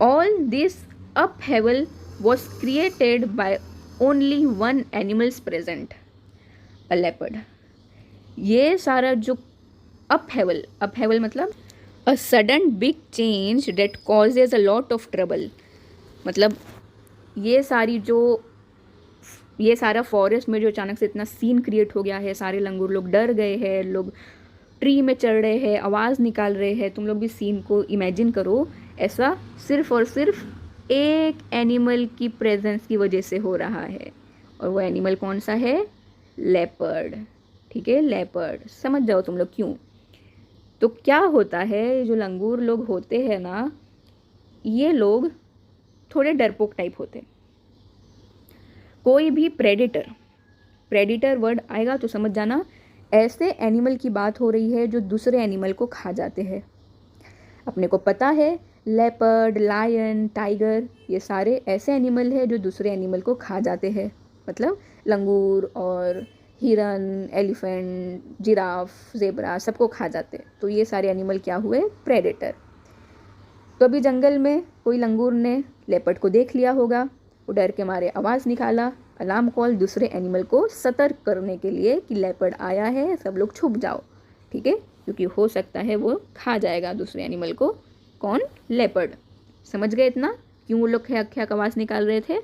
All this upheaval was created by only one animals present, a leopard. ये सारा जो upheaval मतलब a sudden big change that causes a lot of trouble, मतलब ये सारा forest में जो अचानक से इतना सीन क्रिएट हो गया है, सारे लंगूर लोग डर गए हैं, लोग ट्री में चढ़ रहे हैं, आवाज़ निकाल रहे हैं। तुम लोग भी सीन को इमेजिन करो, ऐसा सिर्फ और सिर्फ एक एनिमल की प्रेजेंस की वजह से हो रहा है, और वो एनिमल कौन सा है? लेपर्ड। ठीक है, लेपर्ड। समझ जाओ तुम लोग क्यों। तो क्या होता है, जो लंगूर लोग होते हैं ना, ये लोग थोड़े डरपोक टाइप होते हैं। कोई भी प्रेडिटर वर्ड आएगा तो समझ जाना ऐसे एनिमल की बात हो रही है जो दूसरे एनिमल को खा जाते हैं। अपने को पता है लेपर्ड, लायन, टाइगर, ये सारे ऐसे एनिमल है जो दूसरे एनिमल को खा जाते हैं। मतलब लंगूर और हिरन, एलिफेंट, जिराफ, जेब्रा सबको खा जाते हैं। तो ये सारे एनिमल क्या हुए? प्रेडेटर। तो अभी जंगल में कोई लंगूर ने लेपर्ड को देख लिया होगा, वो डर के मारे आवाज़ निकाला, अलार्म कॉल दूसरे एनिमल को सतर्क करने के लिए कि लेपर्ड आया है, सब लोग छुप जाओ। ठीक है, क्योंकि हो सकता है वो खा जाएगा दूसरे एनिमल को। कौन? लेपर्ड। समझ गए इतना क्यों वो लोग ख्याक आवाज़ निकाल रहे थे?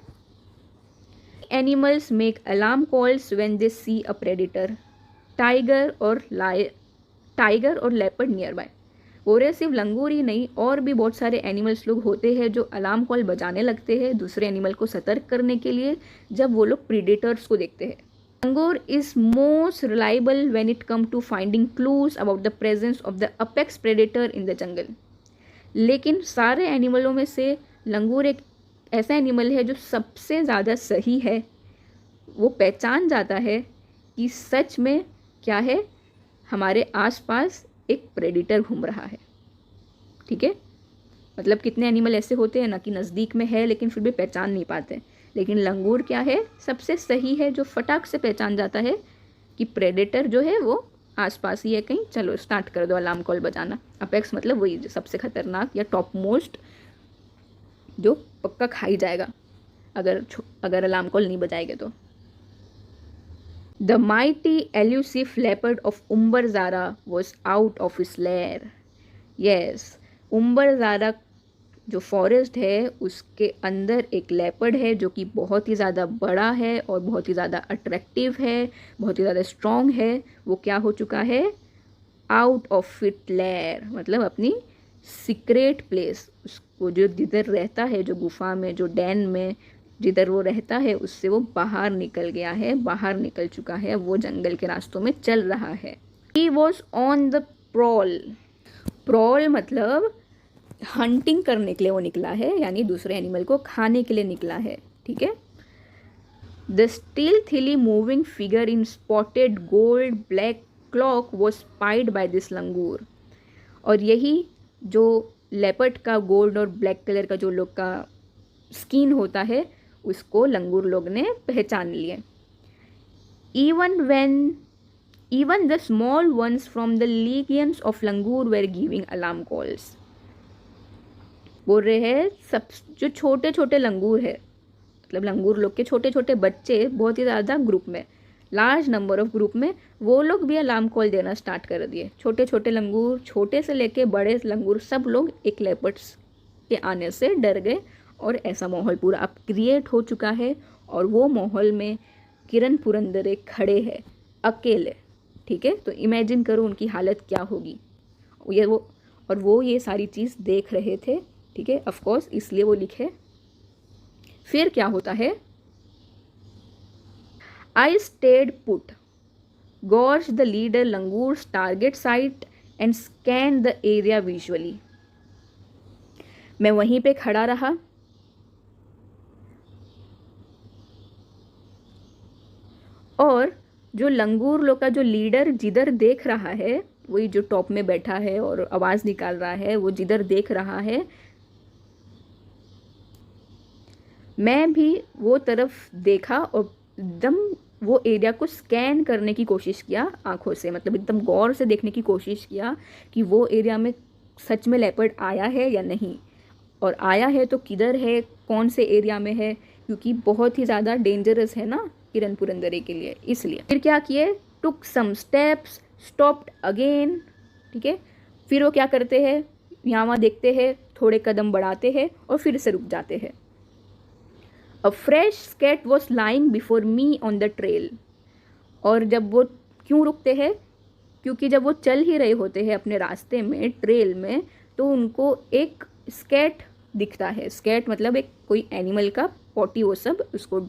Animals make alarm calls when they see a predator, tiger और लेपर्ड नियर बाय। वो रहे सिर्फ लंगूर ही नहीं, और भी बहुत सारे एनिमल्स लोग होते हैं जो अलार्म कॉल बजाने लगते हैं दूसरे एनिमल को सतर्क करने के लिए, जब वो लोग प्रीडेटर्स को देखते हैं। Langur is most reliable when it come to finding clues about the presence of the apex predator in the jungle. लेकिन सारे एनिमलों में से लंगूर एक ऐसा एनिमल है जो सबसे ज़्यादा सही है। वो पहचान जाता है कि सच में क्या है, हमारे आसपास एक प्रेडिटर घूम रहा है। ठीक है, मतलब कितने एनिमल ऐसे होते हैं ना कि नज़दीक में है लेकिन फिर भी पहचान नहीं पाते, लेकिन लंगूर क्या है? सबसे सही है, जो फटाक से पहचान जाता है कि प्रेडेटर जो है वो आसपास ही है कहीं। चलो स्टार्ट कर दो अलार्म कॉल बजाना। अपेक्स मतलब वही जो सबसे खतरनाक या टॉप मोस्ट, जो पक्का खा ही जाएगा अगर अलार्म कॉल नहीं बजाएंगे तो। The mighty elusive leopard of Umbarzara was out of his lair. Yes, उम्बरज़ारा जो फॉरेस्ट है उसके अंदर एक लेपर्ड है जो कि बहुत ही ज़्यादा बड़ा है और बहुत ही ज़्यादा अट्रैक्टिव है, बहुत ही ज़्यादा स्ट्रॉन्ग है। वो क्या हो चुका है? आउट ऑफ इट लेयर, मतलब अपनी सीक्रेट प्लेस, उसको जो जिधर रहता है, जो गुफा में, जो डैन में जिधर वो रहता है, उससे वो बाहर निकल गया है, बाहर निकल चुका है। वो जंगल के रास्तों में चल रहा है। He was on the prowl मतलब हंटिंग करने के लिए वो निकला है, यानी दूसरे एनिमल को खाने के लिए निकला है। ठीक है। The stealthily moving figure in spotted gold black cloak was spied by this langur. और यही जो लेपर्ड का गोल्ड और ब्लैक कलर का जो लोग का स्किन होता है, उसको लंगूर लोग ने पहचान लिए। Even the small ones from the legions of langur were giving alarm calls. बोल रहे हैं सब जो छोटे छोटे लंगूर है, मतलब लंगूर लोग के छोटे छोटे बच्चे, बहुत ही ज़्यादा ग्रुप में, लार्ज नंबर ऑफ ग्रुप में, वो लोग भी अलार्म कॉल देना स्टार्ट कर दिए। छोटे छोटे लंगूर, छोटे से लेके बड़े लंगूर, सब लोग एक लेपर्ड्स के आने से डर गए, और ऐसा माहौल पूरा अब क्रिएट हो चुका है। और वो माहौल में किरण पुरंदरे खड़े हैं अकेले। ठीक है, तो इमेजिन करो उनकी हालत क्या होगी। वो ये सारी चीज़ देख रहे थे। ठीक है, ऑफ कोर्स इसलिए वो लिखे। फिर क्या होता है? I stayed put, gorge the leader langurs target site and scan the area visually. मैं वहीं पे खड़ा रहा और जो लंगूर लोग का जो लीडर जिधर देख रहा है, वही जो टॉप में बैठा है और आवाज़ निकाल रहा है, वो जिधर देख रहा है, मैं भी वो तरफ देखा और एकदम वो एरिया को स्कैन करने की कोशिश किया आंखों से, मतलब एकदम गौर से देखने की कोशिश किया कि वो एरिया में सच में लेपर्ड आया है या नहीं। और आया है तो किधर है, कौन से एरिया में है, क्योंकि बहुत ही ज़्यादा डेंजरस है ना किरण पुरंदरे के लिए, इसलिए। फिर क्या किए, टुक सम स्टेप्स, स्टॉप्ड अगेन, ठीक है। फिर वो क्या करते हैं, यहाँ वहाँ देखते हैं, थोड़े कदम बढ़ाते हैं और फिर से रुक जाते हैं। A fresh scat was lying before me on the trail. और जब वो क्यों रुकते हैं, क्योंकि जब वो चल ही रहे होते हैं अपने रास्ते में, ट्रेल में, तो उनको एक स्केट दिखता है। स्केट मतलब एक कोई एनिमल का पॉटी, वो सब, उसको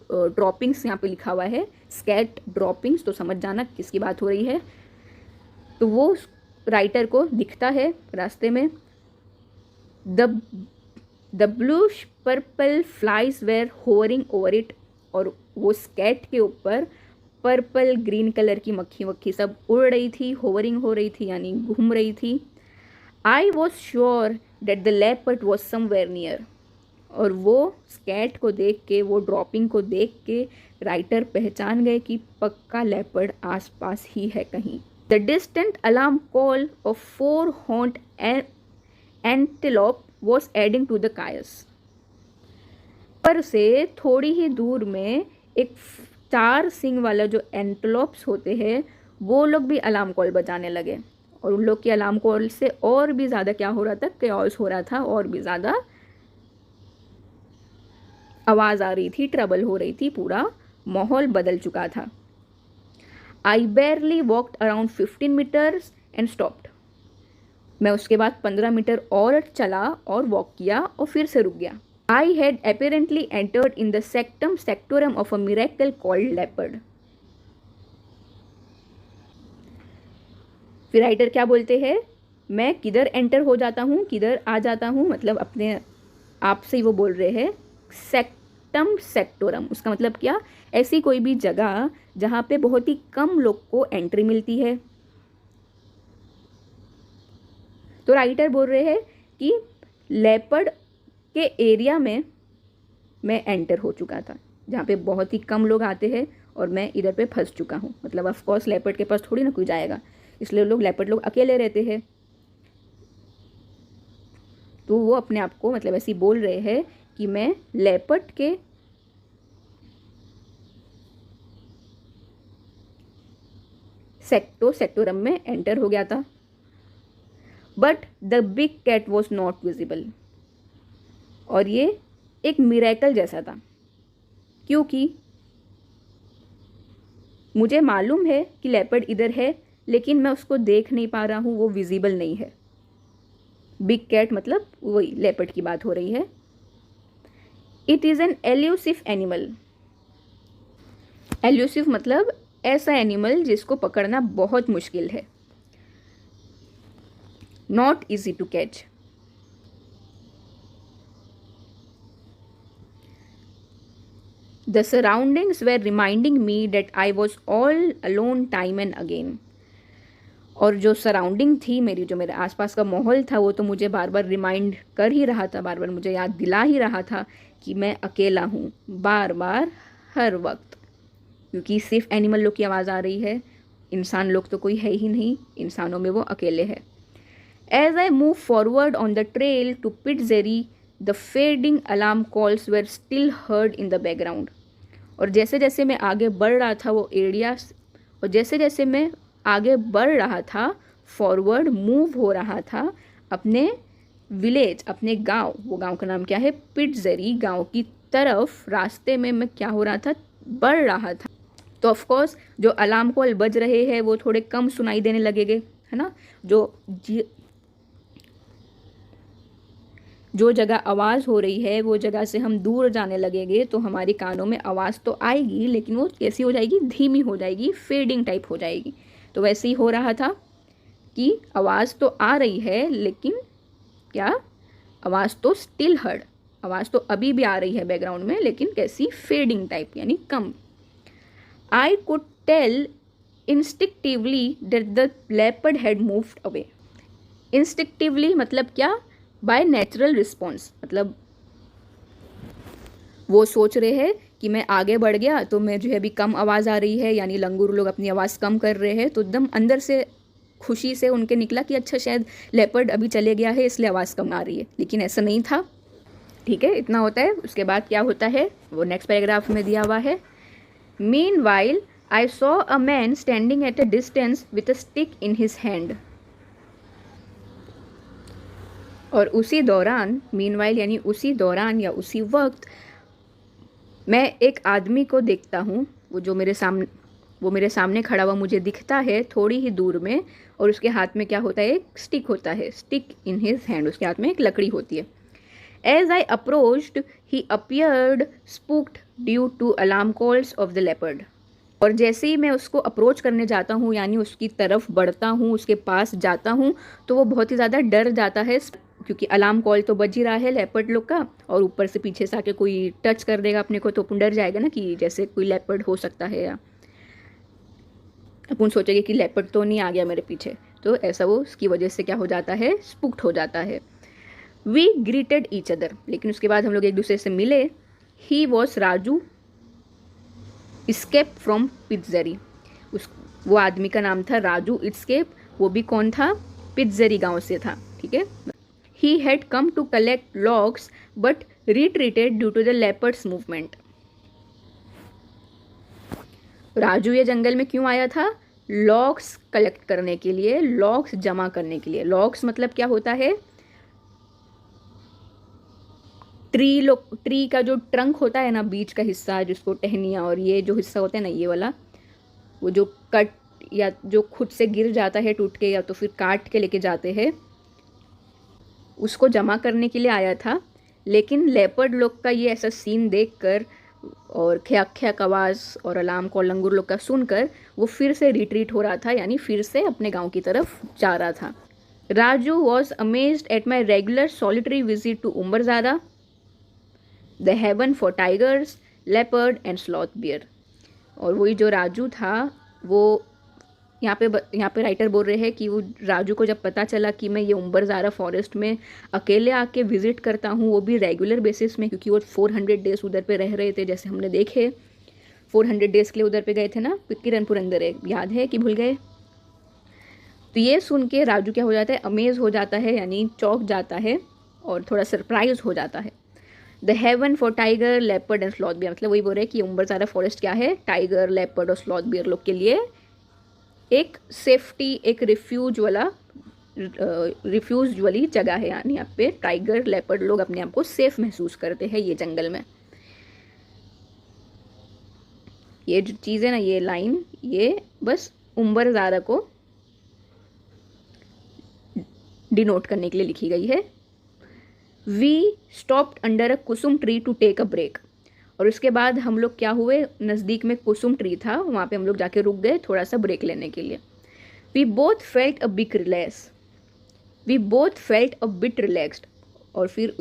ड्रॉपिंग्स यहाँ पे लिखा हुआ है, स्केट ड्रॉपिंग्स, तो समझ जाना किसकी बात हो रही है। तो वो राइटर को दिखता है रास्ते में। The bluish purple flies were hovering over it, और वो स्केट के ऊपर पर्पल ग्रीन कलर की मक्खी वक्खी सब उड़ रही थी, होवरिंग हो रही थी यानी घूम रही थी। I was sure that the leopard was somewhere near. और वो स्केट को देख के, वो ड्रॉपिंग को देख के राइटर पहचान गए कि पक्का लेपर्ड आसपास ही है कहीं। The distant alarm call of 4 horned antelope was adding to the chaos. पर से थोड़ी ही दूर में एक 4 सींग वाला जो एंटेलोप्स होते हैं, वो लोग भी अलार्म कॉल बजाने लगे। और उन लोग की अलार्म कॉल से और भी ज़्यादा क्या हो रहा था, केओस हो रहा था, और भी ज़्यादा आवाज़ आ रही थी, ट्रबल हो रही थी, पूरा माहौल बदल चुका था। I barely walked around 15 metres and stopped. मैं उसके बाद 15 मीटर और चला और वॉक किया और फिर से रुक गया। I had apparently entered in the sanctum sanctorum of a miracle called leopard. फिर राइटर क्या बोलते हैं, मैं किधर एंटर हो जाता हूँ, किधर आ जाता हूँ, मतलब अपने आप से ही वो बोल रहे हैं सेक्टम सेक्टोरम। उसका मतलब क्या, ऐसी कोई भी जगह जहाँ पे बहुत ही कम लोग को एंट्री मिलती है। तो राइटर बोल रहे हैं कि लेपर्ड के एरिया में मैं एंटर हो चुका था, जहाँ पे बहुत ही कम लोग आते हैं, और मैं इधर पे फंस चुका हूँ। मतलब ऑफ कोर्स लेपर्ड के पास थोड़ी ना कोई जाएगा, इसलिए लेपर्ड लोग अकेले रहते हैं। तो वो अपने आप को मतलब ऐसे बोल रहे हैं कि मैं लेपर्ड के सेक्टोरम में एंटर हो गया था। But the big cat was not visible. और ये एक मिरेकल जैसा था, क्योंकि मुझे मालूम है कि लेपर्ड इधर है, लेकिन मैं उसको देख नहीं पा रहा हूँ, वो विजिबल नहीं है। बिग कैट मतलब वही लेपर्ड की बात हो रही है। It is an elusive animal. Elusive मतलब ऐसा एनिमल जिसको पकड़ना बहुत मुश्किल है। Not easy to catch. The surroundings were reminding me that I was all alone time and again. और जो सराउंडिंग थी मेरी, जो मेरे आसपास का माहौल था, वो तो मुझे बार बार रिमाइंड कर ही रहा था, बार बार मुझे याद दिला ही रहा था कि मैं अकेला हूँ, बार बार हर वक्त। क्योंकि सिर्फ एनिमल लोग की आवाज़ आ रही है, इंसान लोग तो कोई है ही नहीं, इंसानों में वो अकेले है। As I move forward on the trail to Pitzeri, the fading alarm calls were still heard in the background. और जैसे जैसे मैं आगे बढ़ रहा था वो एरिया, और जैसे जैसे मैं आगे बढ़ रहा था, फॉरवर्ड मूव हो रहा था अपने विलेज, अपने गांव, वो गांव का नाम क्या है, पिटजेरी, गांव की तरफ रास्ते में मैं क्या हो रहा था, बढ़ रहा था। तो ऑफकोर्स जो अलार्म कॉल बज रहे हैं वो थोड़े कम सुनाई देने लगेंगे, है ना। जो जगह आवाज़ हो रही है वो जगह से हम दूर जाने लगेंगे तो हमारे कानों में आवाज़ तो आएगी, लेकिन वो कैसी हो जाएगी, धीमी हो जाएगी, फेडिंग टाइप हो जाएगी। तो वैसे ही हो रहा था कि आवाज़ तो आ रही है, लेकिन क्या, आवाज़ तो स्टिल हर्ड, आवाज़ तो अभी भी आ रही है बैकग्राउंड में, लेकिन कैसी, फेडिंग टाइप यानी कम। I could tell instinctively that the leopard had moved away. Instinctively मतलब क्या, बाय नेचुरल रिस्पॉन्स, मतलब वो सोच रहे हैं कि मैं आगे बढ़ गया तो मैं जो है अभी कम आवाज़ आ रही है, यानी लंगूर लोग अपनी आवाज़ कम कर रहे हैं, तो एकदम अंदर से खुशी से उनके निकला कि अच्छा शायद लेपर्ड अभी चले गया है इसलिए आवाज़ कम आ रही है, लेकिन ऐसा नहीं था। ठीक है, इतना होता है। उसके बाद क्या होता है वो नेक्स्ट पैराग्राफ में दिया हुआ है। Meanwhile I saw a man standing at a distance with a stick in his hand. और उसी दौरान, मीनवाइल यानी उसी दौरान या उसी वक्त, मैं एक आदमी को देखता हूँ, वो मेरे सामने खड़ा हुआ मुझे दिखता है थोड़ी ही दूर में, और उसके हाथ में क्या होता है, एक स्टिक होता है, स्टिक इन हिज हैंड, उसके हाथ में एक लकड़ी होती है। As I approached he appeared spooked due to alarm calls of the leopard. और जैसे ही मैं उसको अप्रोच करने जाता हूँ, यानी उसकी तरफ बढ़ता हूँ, उसके पास जाता हूँ, तो वो बहुत ही ज़्यादा डर जाता है, क्योंकि अलार्म कॉल तो बज ही रहा है लेपर्ड लोग का, और ऊपर से पीछे से आके कोई टच कर देगा अपने को तो अपन डर जाएगा ना, कि जैसे कोई लेपर्ड हो सकता है, या अपन सोचेंगे कि लेपर्ड तो नहीं आ गया मेरे पीछे, तो ऐसा वो उसकी वजह से क्या हो जाता है, स्पूक्ड हो जाता है। वी ग्रीटेड ईच अदर, लेकिन उसके बाद हम लोग एक दूसरे से मिले। He was Raju escape from Pitzeri. वो आदमी का नाम था राजू इस्केप, वो भी कौन था, पिट्जरी गांव से था, ठीक है। He had come to collect logs but retreated due to the leopard's movement. Raju ये जंगल में क्यों आया था, लॉग्स कलेक्ट करने के लिए, लॉग्स जमा करने के लिए। लॉग्स मतलब क्या होता है, ट्री का जो ट्रंक होता है ना, बीच का हिस्सा जिसको टहनियाँ और ये जो हिस्सा होता है ना, ये वाला, वो जो कट या जो खुद से गिर जाता है टूट के, या तो फिर काट के लेके जाते हैं, उसको जमा करने के लिए आया था। लेकिन लेपर्ड लोग का ये ऐसा सीन देखकर और ख्याक ख्याक आवाज़ और अलार्म कॉल लंगूर लोग का सुनकर वो फिर से रिट्रीट हो रहा था, यानी फिर से अपने गांव की तरफ जा रहा था। Raju was amazed at my regular solitary visit to Umbarzada, the heaven for tigers, leopard and sloth bear. और वही जो राजू था, वो यहाँ पे राइटर बोल रहे हैं कि वो राजू को जब पता चला कि मैं ये उम्बरज़ारा फॉरेस्ट में अकेले आके विज़िट करता हूँ, वो भी रेगुलर बेसिस में, क्योंकि वो 400 डेज़ उधर पे रह रहे थे, जैसे हमने देखे 400 डेज़ के लिए उधर पे गए थे ना किरनपुर अंदर, याद है कि भूल गए। तो ये सुन के राजू क्या हो जाता है, अमेज हो जाता है, यानी चौंक जाता है और थोड़ा सरप्राइज हो जाता है। The heaven for tiger, leopard and sloth beer, मतलब वही बोल रहे हैं कि उम्बरज़ारा फॉरेस्ट क्या है, टाइगर, लेपर्ड और स्लॉथ बियर लोग के लिए एक सेफ्टी, एक रिफ्यूज वाली जगह है, यानी यहाँ पे टाइगर, लेपर्ड लोग अपने आप को सेफ महसूस करते हैं ये जंगल में। ये जो चीज़ है ना, ये लाइन, ये बस उम्बरज़ारा को डिनोट करने के लिए लिखी गई है। We stopped under a kusum tree to take a break. और उसके बाद हम लोग क्या हुए, नज़दीक में कुसुम ट्री था, वहाँ पे हम लोग जाके रुक गए थोड़ा सा ब्रेक लेने के लिए। We both felt a bit relaxed. और फिर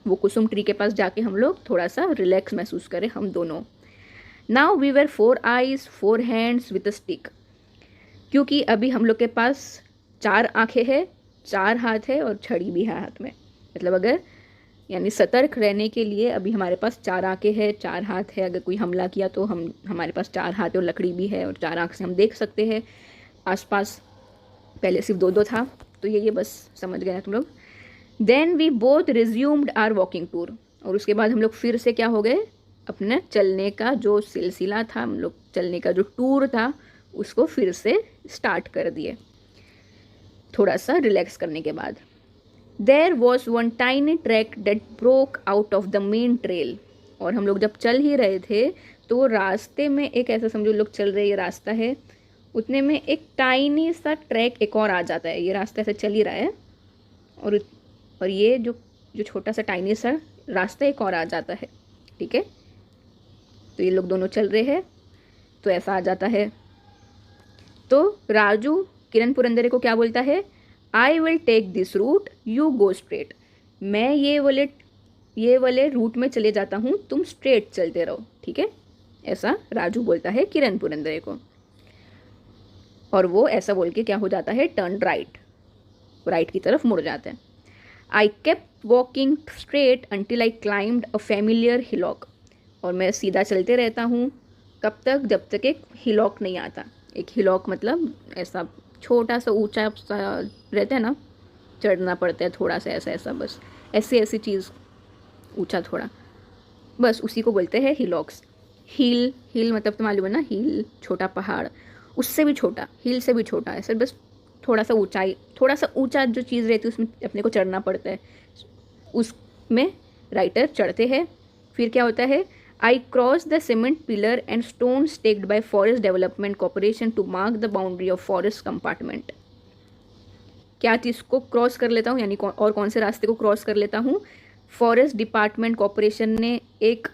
वो कुसुम ट्री के पास जाके हम लोग थोड़ा सा रिलैक्स महसूस करें हम दोनों। Now we were 4 eyes 4 hands with a stick. क्योंकि अभी हम लोग के पास 4 आँखें हैं, 4 हाथ है और छड़ी भी है हाथ में। मतलब अगर, यानी सतर्क रहने के लिए अभी हमारे पास 4 आंखें हैं, 4 हाथ है, अगर कोई हमला किया तो हमारे पास 4 हाथ और लकड़ी भी है और 4 आंख से हम देख सकते हैं आसपास। पहले सिर्फ 2 था, तो ये बस समझ गए तुम लोग। Then we both resumed our walking tour. और उसके बाद हम लोग फिर से क्या हो गए, अपने चलने का जो सिलसिला था, हम लोग चलने का जो टूर था, उसको फिर से स्टार्ट कर दिए थोड़ा सा रिलैक्स करने के बाद। There was one tiny track that broke out of the main trail। और हम लोग जब चल ही रहे थे तो रास्ते में एक, ऐसा समझो लोग चल रहे, ये रास्ता है, उतने में एक टाइनी सा ट्रैक एक और आ जाता है। ये रास्ता ऐसे चल ही रहा है और ये जो छोटा सा टाइनी सा रास्ता एक और आ जाता है, ठीक है। तो ये लोग दोनों चल रहे हैं तो ऐसा आ जाता है। तो राजू किरण पुरंदरे को क्या बोलता है, I will take this route, you go straight. मैं ये वाले रूट में चले जाता हूँ, तुम स्ट्रेट चलते रहो, ठीक है। ऐसा राजू बोलता है किरण पुरंदरे को। और वो ऐसा बोल के क्या हो जाता है, टर्न राइट की तरफ मुड़ जाते हैं। I kept walking straight until I climbed a familiar hillock. और मैं सीधा चलते रहता हूँ कब तक, जब तक एक हिलॉक नहीं आता। एक हिलॉक मतलब ऐसा छोटा सा ऊंचा सा रहता है ना, चढ़ना पड़ता है थोड़ा सा, ऐसा बस ऐसी चीज़ ऊंचा थोड़ा, बस उसी को बोलते हैं हिलॉक्स। हिल मतलब तो मालूम है ना, हिल छोटा पहाड़, उससे भी छोटा, हिल से भी छोटा, ऐसे बस थोड़ा सा ऊंचाई, थोड़ा सा ऊंचा जो चीज़ रहती है उसमें अपने को चढ़ना पड़ता है, उसमें राइटर चढ़ते हैं। फिर क्या होता है, I cross the cement pillar and stone stacked by forest development corporation to mark the boundary of forest compartment. क्या चीज़ को क्रॉस कर लेता हूँ, यानी और कौन से रास्ते को क्रॉस कर लेता हूँ, फॉरेस्ट डिपार्टमेंट कॉर्पोरेशन ने एक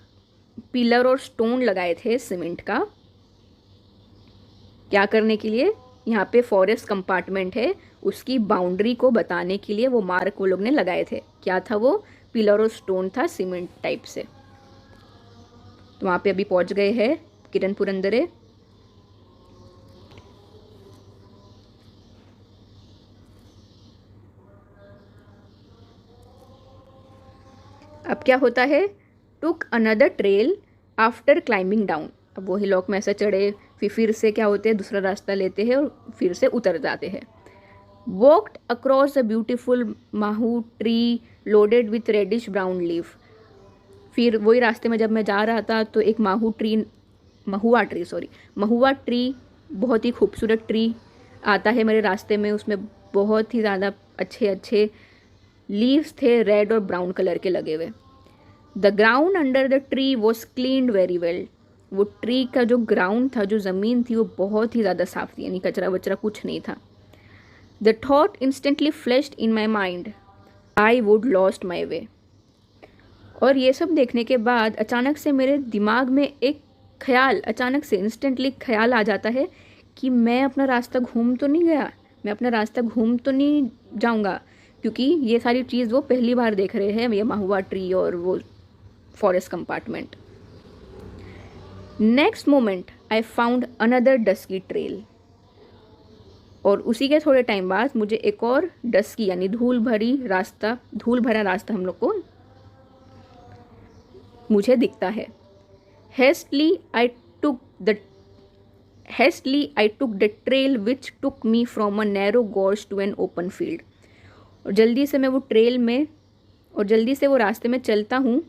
पिलर और स्टोन लगाए थे सीमेंट का, क्या करने के लिए, यहाँ पे फॉरेस्ट कंपार्टमेंट है उसकी बाउंड्री को बताने के लिए वो मार्क वो लोग ने लगाए थे। क्या था वो, पिलर और स्टोन था सीमेंट टाइप से। तो वहाँ पे अभी पहुँच गए हैं किरण पुरंदरे। अब क्या होता है, took another trail after climbing down. अब वो हिलॉक में ऐसे चढ़े, फिर से क्या होते हैं, दूसरा रास्ता लेते हैं और फिर से उतर जाते हैं। Walked across a beautiful mahua tree loaded with reddish brown leaf. फिर वही रास्ते में जब मैं जा रहा था तो एक महुआ ट्री, बहुत ही खूबसूरत ट्री आता है मेरे रास्ते में, उसमें बहुत ही ज़्यादा अच्छे अच्छे लीव्स थे, रेड और ब्राउन कलर के लगे हुए। The ground under the tree was cleaned very well. वो ट्री का जो ग्राउंड था, जो ज़मीन थी, वो बहुत ही ज़्यादा साफ थी, यानी कचरा वचरा कुछ नहीं था। The thought instantly flashed in my mind, I would lost my way. और ये सब देखने के बाद अचानक से मेरे दिमाग में एक ख्याल, अचानक से इंस्टेंटली ख्याल आ जाता है कि मैं अपना रास्ता घूम तो नहीं गया, मैं अपना रास्ता घूम तो नहीं जाऊंगा, क्योंकि ये सारी चीज़ वो पहली बार देख रहे हैं, ये महुआ ट्री और वो forest compartment. Next moment I found another dusky trail. और उसी के थोड़े टाइम बाद मुझे एक और डस्की यानी धूल भरा रास्ता हम लोग को मुझे दिखता है। Hastily I took the trail which took me from a narrow gorge to an open field. और जल्दी से मैं वो ट्रेल में और जल्दी से वो रास्ते में चलता हूँ,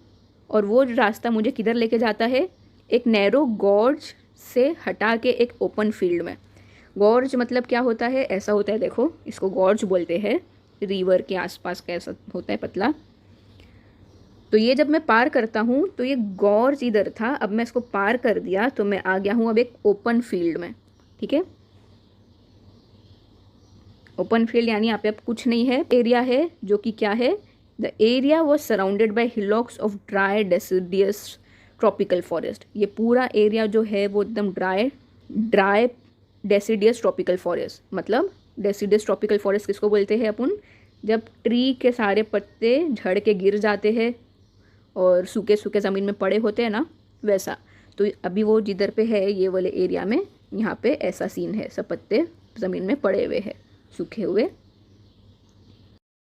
और वो रास्ता मुझे किधर लेके जाता है, एक नैरो गॉर्ज से हटा के एक ओपन फील्ड में। गॉर्ज मतलब क्या होता है, ऐसा होता है, देखो इसको गॉर्ज बोलते हैं, रिवर के आसपास कैसा होता है पतला। तो ये जब मैं पार करता हूँ तो ये गॉर्ज इधर था, अब मैं इसको पार कर दिया तो मैं आ गया हूँ अब एक ओपन फील्ड में। ठीक है, ओपन फील्ड यानी यहाँ पे अब कुछ नहीं है, एरिया है जो कि क्या है, the area was surrounded by hillocks of dry deciduous tropical forest. ये पूरा एरिया जो है वो एकदम ड्राई डेसिडियस ट्रॉपिकल फॉरेस्ट। मतलब डेसिडियस ट्रॉपिकल फॉरेस्ट किसको बोलते हैं अपन, जब ट्री के सारे पत्ते झड़ के गिर जाते हैं और सूखे सूखे ज़मीन में पड़े होते हैं ना, वैसा। तो अभी वो जिधर पे है ये वाले एरिया में, यहाँ पे ऐसा सीन है, सब पत्ते ज़मीन में पड़े हुए हैं, सूखे हुए